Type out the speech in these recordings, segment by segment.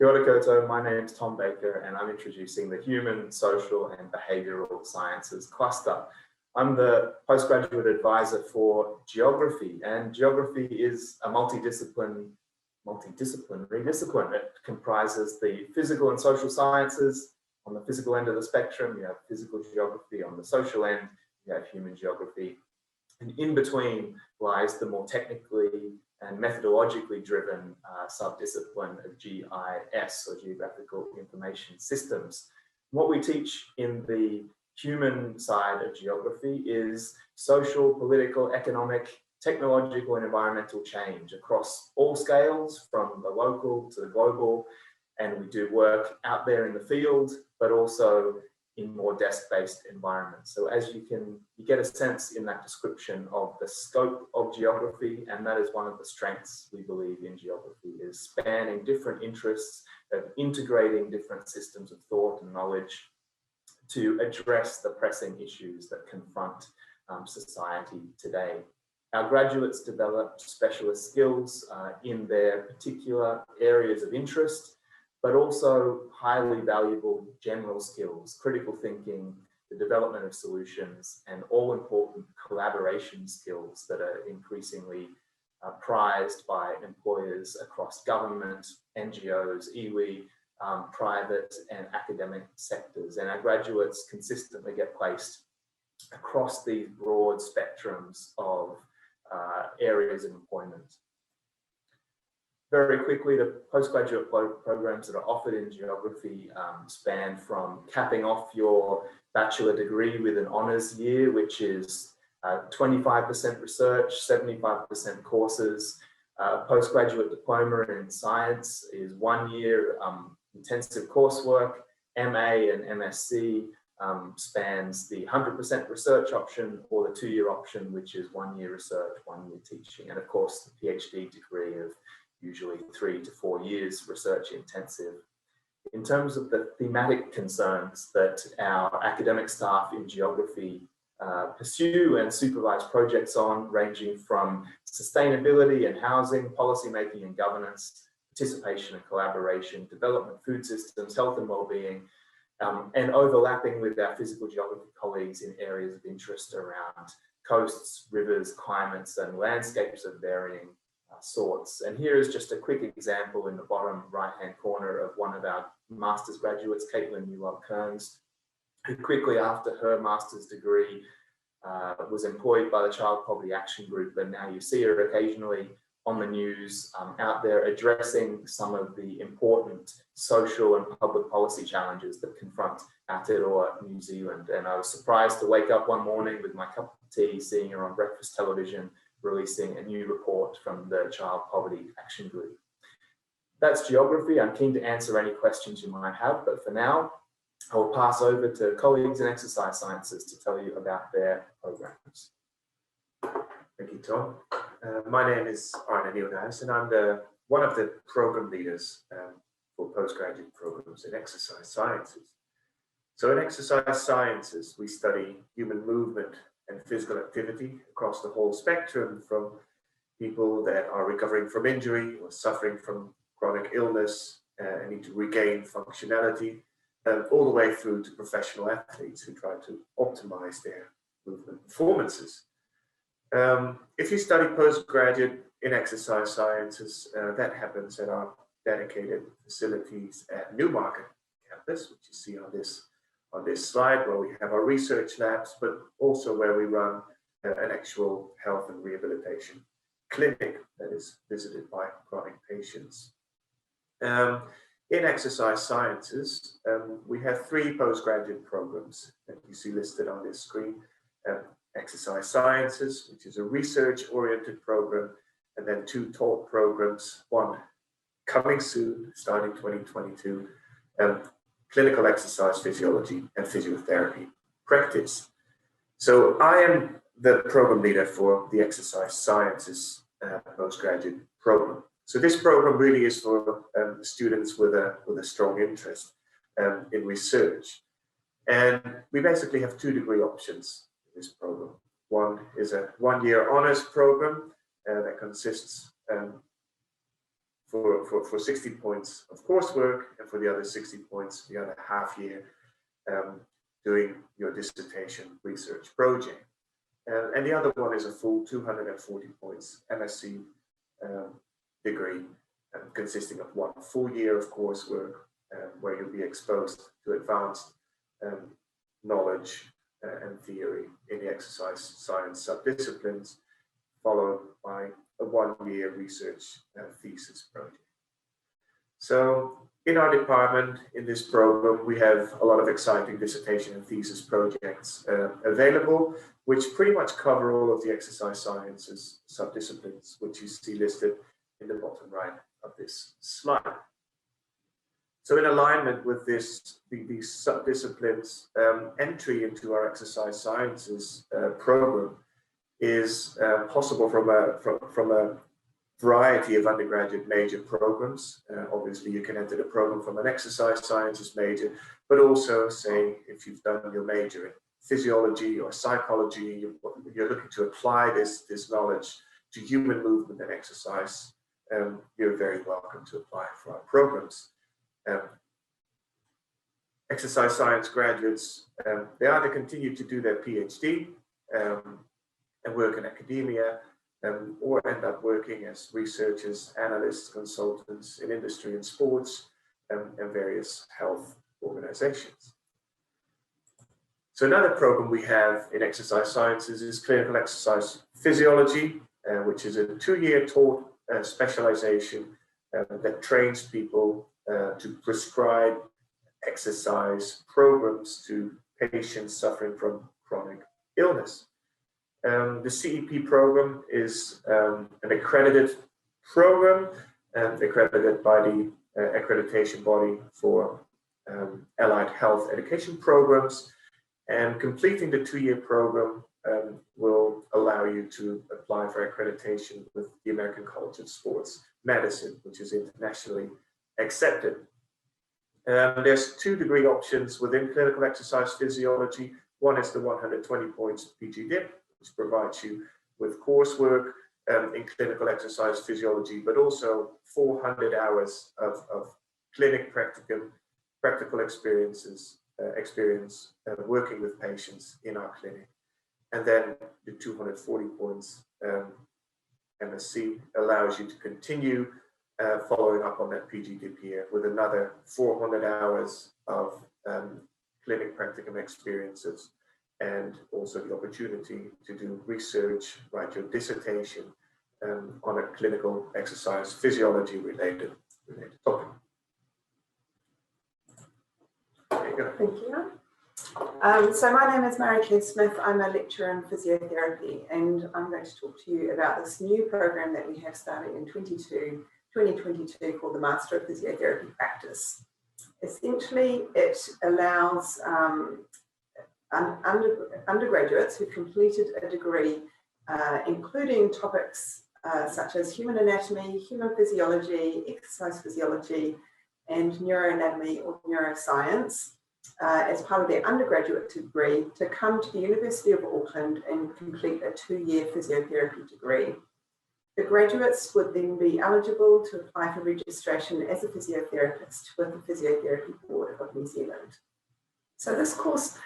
Kia ora koutou, my name is Tom Baker and I'm introducing the Human, Social and Behavioural Sciences cluster. I'm the postgraduate advisor for geography, and geography is a multidisciplinary discipline. It comprises the physical and social sciences. On the physical end of the spectrum, you have physical geography. On the social end, you have human geography. And in between lies the more technically and methodologically driven subdiscipline of GIS, or Geographical Information Systems. What we teach in the human side of geography is social, political, economic, technological and environmental change across all scales, from the local to the global. And we do work out there in the field, but also in more desk-based environments. So as you get a sense in that description of the scope of geography, and that is one of the strengths we believe in geography, is spanning different interests, of integrating different systems of thought and knowledge to address the pressing issues that confront society today. Our graduates develop specialist skills in their particular areas of interest, but also highly valuable general skills, critical thinking, the development of solutions, and all important collaboration skills that are increasingly prized by employers across government, NGOs, iwi, private and academic sectors. And our graduates consistently get placed across these broad spectrums of areas of employment. Very quickly, the postgraduate programs that are offered in geography span from capping off your bachelor degree with an honours year, which is 25% research, 75% courses. Postgraduate diploma in science is 1 year intensive coursework. MA and MSc spans the 100% research option, or the 2-year option, which is 1 year research, 1 year teaching. And of course, the PhD degree of usually 3 to 4 years research intensive. In terms of the thematic concerns that our academic staff in geography pursue and supervise projects on, ranging from sustainability and housing, policymaking and governance, participation and collaboration, development, food systems, health and well-being, and overlapping with our physical geography colleagues in areas of interest around coasts, rivers, climates, and landscapes of varying sorts. And here is just a quick example in the bottom right-hand corner of one of our master's graduates, Caitlin Newell-Kearns, who quickly after her master's degree was employed by the Child Poverty Action Group, and now you see her occasionally on the news out there addressing some of the important social and public policy challenges that confront Aotearoa, New Zealand. And I was surprised to wake up one morning with my cup of tea, seeing her on breakfast television, releasing a new report from the Child Poverty Action Group. That's geography. I'm keen to answer any questions you might have, but for now, I will pass over to colleagues in exercise sciences to tell you about their programs. Thank you, Tom. My name is Arne Nieuwenhuis, and I'm one of the program leaders for postgraduate programs in exercise sciences. So in exercise sciences, we study human movement and physical activity across the whole spectrum, from people that are recovering from injury or suffering from chronic illness and need to regain functionality, all the way through to professional athletes who try to optimize their movement performances. If you study postgraduate in exercise sciences, that happens at our dedicated facilities at Newmarket campus, which you see on this slide, where we have our research labs, but also where we run an actual health and rehabilitation clinic that is visited by chronic patients. In exercise sciences, we have 3 postgraduate programs that you see listed on this screen. Exercise sciences, which is a research-oriented program, and then 2 taught programs, one coming soon, starting 2022, clinical exercise physiology and physiotherapy practice. So I am the program leader for the exercise sciences postgraduate program. So this program really is for students with a strong interest in research. And we basically have 2 degree options in this program. One is a 1-year honors program that consists for 60 points of coursework, and for the other 60 points, the other half year, doing your dissertation research project. And the other one is a full 240 points MSc degree, consisting of 1 full year of coursework, where you'll be exposed to advanced knowledge and theory in the exercise science subdisciplines, followed by a 1-year research thesis project. So in our department, in this program, we have a lot of exciting dissertation and thesis projects available, which pretty much cover all of the exercise sciences subdisciplines, which you see listed in the bottom right of this slide. So in alignment with these subdisciplines, entry into our exercise sciences program is possible from a variety of undergraduate major programs. Obviously, you can enter the program from an exercise sciences major, but also, say, if you've done your major in physiology or psychology, you're looking to apply this knowledge to human movement and exercise, you're very welcome to apply for our programs. Exercise science graduates, they either continue to do their PhD and work in academia, or end up working as researchers, analysts, consultants in industry and sports, and various health organizations. So another program we have in exercise sciences is clinical exercise physiology, which is a 2-year taught specialization that trains people to prescribe exercise programs to patients suffering from chronic illness. The CEP program is an accredited program, accredited by the accreditation body for allied health education programs, and completing the 2-year program will allow you to apply for accreditation with the American College of Sports Medicine, which is internationally accepted. There's 2 degree options within clinical exercise physiology. One is the 120 points PGDip, which provides you with coursework in clinical exercise physiology, but also 400 hours of clinic practical experience working with patients in our clinic. And then the 240 points MSc allows you to continue following up on that PGDip year with another 400 hours of clinic practicum experiences, and also the opportunity to do research, write your dissertation on a clinical exercise physiology related topic. There you go. Thank you. So my name is Mary Claire Smith. I'm a lecturer in physiotherapy, and I'm going to talk to you about this new program that we have started in 2022 called the Master of Physiotherapy Practice. Essentially, it allows undergraduates who've completed a degree, including topics such as human anatomy, human physiology, exercise physiology, and neuroanatomy or neuroscience, as part of their undergraduate degree, to come to the University of Auckland and complete a 2-year physiotherapy degree. The graduates would then be eligible to apply for registration as a physiotherapist with the Physiotherapy Board of New Zealand. So this course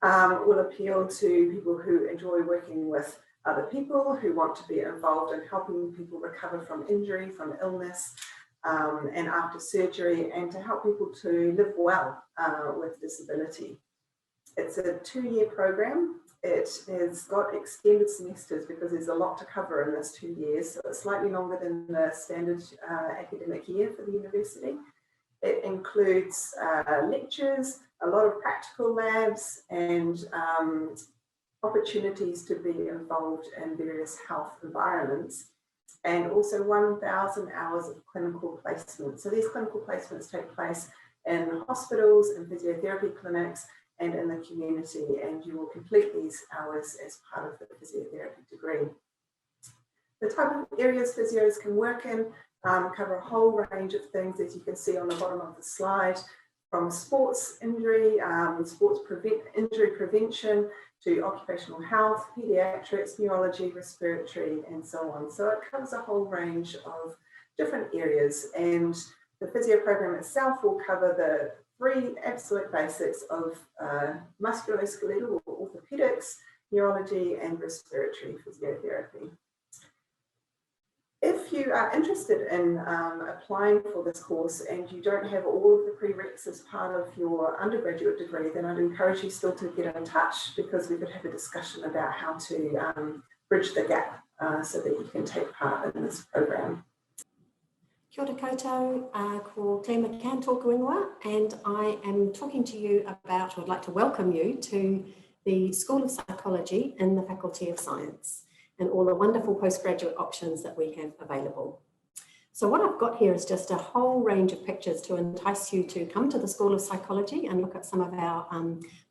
will appeal to people who enjoy working with other people, who want to be involved in helping people recover from injury, from illness, and after surgery, and to help people to live well with disability. It's a 2-year program. It has got extended semesters because there's a lot to cover in this 2 years, so it's slightly longer than the standard academic year for the university. It includes lectures, a lot of practical labs, and opportunities to be involved in various health environments, and also 1,000 hours of clinical placement. So these clinical placements take place in hospitals and physiotherapy clinics and in the community, and you will complete these hours as part of the physiotherapy degree. The type of areas physios can work in cover a whole range of things, as you can see on the bottom of the slide, from sports injury, injury prevention, to occupational health, pediatrics, neurology, respiratory, and so on. So it covers a whole range of different areas, and the physio program itself will cover the 3 absolute basics of musculoskeletal or orthopedics, neurology, and respiratory physiotherapy. If you are interested in applying for this course and you don't have all of the prereqs as part of your undergraduate degree, then I'd encourage you still to get in touch, because we could have a discussion about how to bridge the gap so that you can take part in this program. Kia ora koutou, ko Claire McCann tōku ingoa, and I am talking to you about, or I'd like to welcome you to the School of Psychology in the Faculty of Science, and all the wonderful postgraduate options that we have available. So what I've got here is just a whole range of pictures to entice you to come to the School of Psychology and look at some of our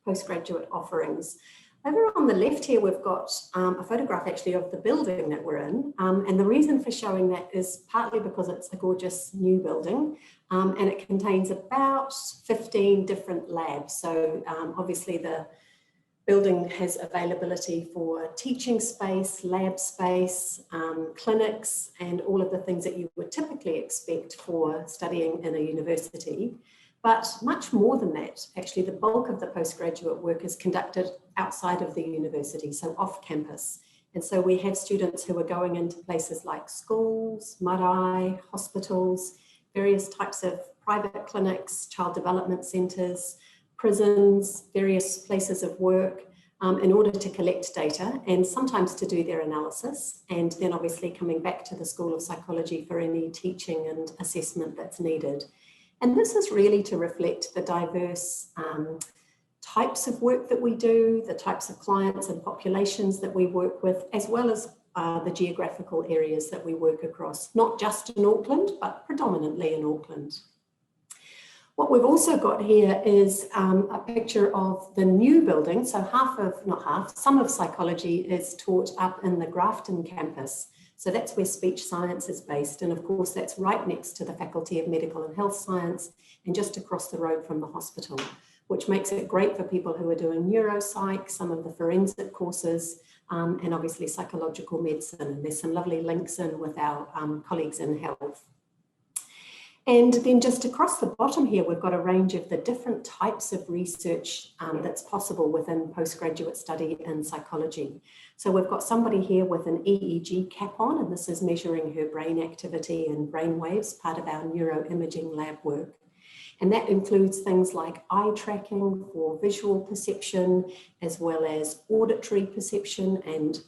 postgraduate offerings. Over on the left here, we've got a photograph actually of the building that we're in. And the reason for showing that is partly because it's a gorgeous new building and it contains about 15 different labs. So obviously the building has availability for teaching space, lab space, clinics, and all of the things that you would typically expect for studying in a university. But much more than that, actually, the bulk of the postgraduate work is conducted outside of the university, so off campus. And so we have students who are going into places like schools, marae, hospitals, various types of private clinics, child development centres, prisons, various places of work in order to collect data and sometimes to do their analysis, and then obviously coming back to the School of Psychology for any teaching and assessment that's needed. And this is really to reflect the diverse types of work that we do, the types of clients and populations that we work with, as well as the geographical areas that we work across, not just in Auckland, but predominantly in Auckland. What we've also got here is a picture of the new building. So some of psychology is taught up in the Grafton campus. So that's where speech science is based. And of course, that's right next to the Faculty of Medical and Health Science and just across the road from the hospital, which makes it great for people who are doing neuropsych, some of the forensic courses, and obviously psychological medicine. And there's some lovely links in with our colleagues in health. And then just across the bottom here, we've got a range of the different types of research that's possible within postgraduate study in psychology. So we've got somebody here with an EEG cap on, and this is measuring her brain activity and brain waves, part of our neuroimaging lab work. And that includes things like eye tracking for visual perception, as well as auditory perception and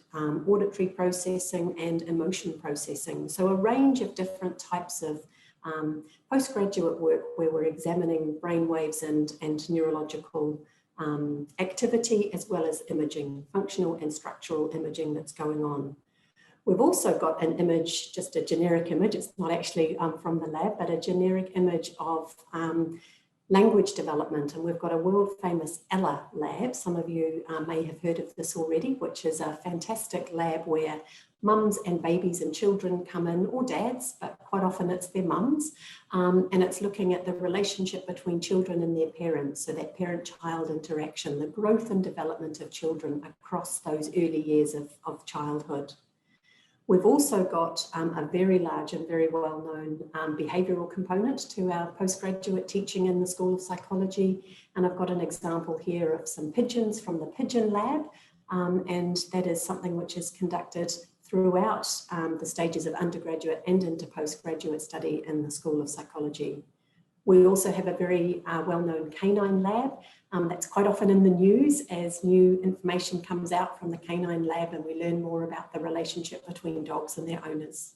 auditory processing and emotion processing. So a range of different types of postgraduate work where we're examining brain waves and neurological activity, as well as imaging, functional and structural imaging that's going on. We've also got an image, just a generic image, it's not actually from the lab, but a generic image of language development. And we've got a world famous Ella lab. Some of you may have heard of this already, which is a fantastic lab where mums and babies and children come in, or dads, but quite often it's their mums. And it's looking at the relationship between children and their parents. So that parent-child interaction, the growth and development of children across those early years of childhood. We've also got a very large and very well-known behavioural component to our postgraduate teaching in the School of Psychology. And I've got an example here of some pigeons from the Pigeon Lab. And that is something which is conducted throughout the stages of undergraduate and into postgraduate study in the School of Psychology. We also have a very well-known canine lab that's quite often in the news as new information comes out from the canine lab and we learn more about the relationship between dogs and their owners.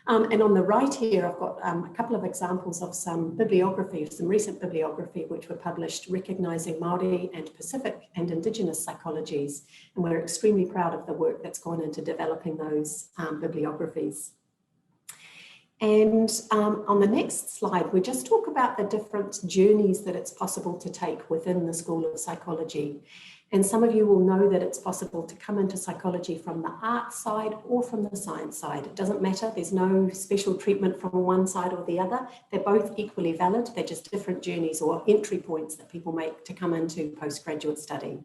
And on the right here, I've got a couple of examples of some bibliography, some recent bibliography which were published recognising Māori and Pacific and Indigenous psychologies. And we're extremely proud of the work that's gone into developing those bibliographies. And on the next slide, we just talk about the different journeys that it's possible to take within the School of Psychology. And some of you will know that it's possible to come into psychology from the art side or from the science side. It doesn't matter, there's no special treatment from one side or the other. They're both equally valid, they're just different journeys or entry points that people make to come into postgraduate study.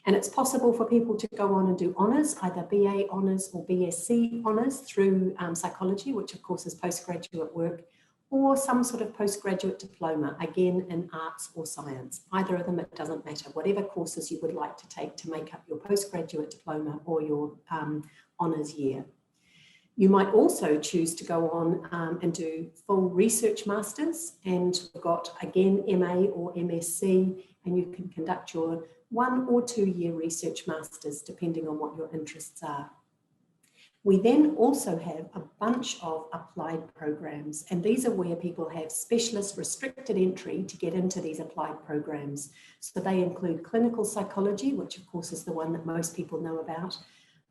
And it's possible for people to go on and do honours, either BA honours or BSc honours through psychology, which of course is postgraduate work, or some sort of postgraduate diploma, again in arts or science. Either of them, it doesn't matter, whatever courses you would like to take to make up your postgraduate diploma or your honours year. You might also choose to go on and do full research masters, and we've got again MA or MSc, and you can conduct your 1 or 2 year research masters depending on what your interests are. We then also have a bunch of applied programs, and these are where people have specialist restricted entry to get into these applied programs. So they include clinical psychology, which of course is the one that most people know about,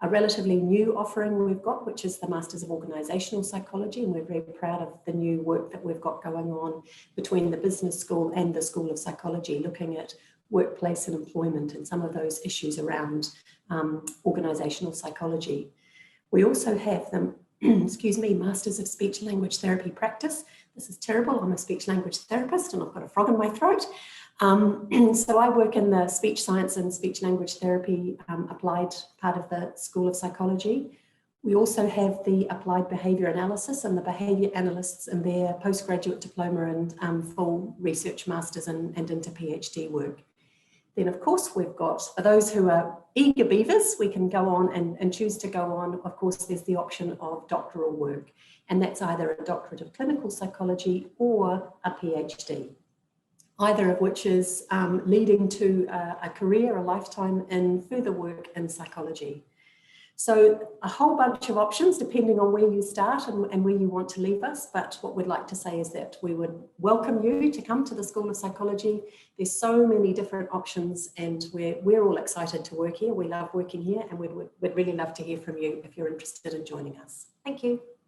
a relatively new offering we've got, which is the Masters of Organisational Psychology, and we're very proud of the new work that we've got going on between the Business School and the School of Psychology, looking at workplace and employment and some of those issues around organisational psychology. We also have the, excuse me, Masters of Speech Language Therapy Practice. This is terrible, I'm a speech language therapist and I've got a frog in my throat. So I work in the speech science and speech language therapy applied part of the School of Psychology. We also have the applied behaviour analysis and the behaviour analysts in their postgraduate diploma and full research masters and into PhD work. Then of course we've got, for those who are eager beavers, we can go on and choose to go on. Of course, there's the option of doctoral work, and that's either a doctorate of clinical psychology or a PhD, either of which is leading to a career, a lifetime in further work in psychology. So a whole bunch of options depending on where you start and where you want to leave us. But what we'd like to say is that we would welcome you to come to the School of Psychology. There's so many different options and we're all excited to work here. We love working here and we'd really love to hear from you if you're interested in joining us. Thank you.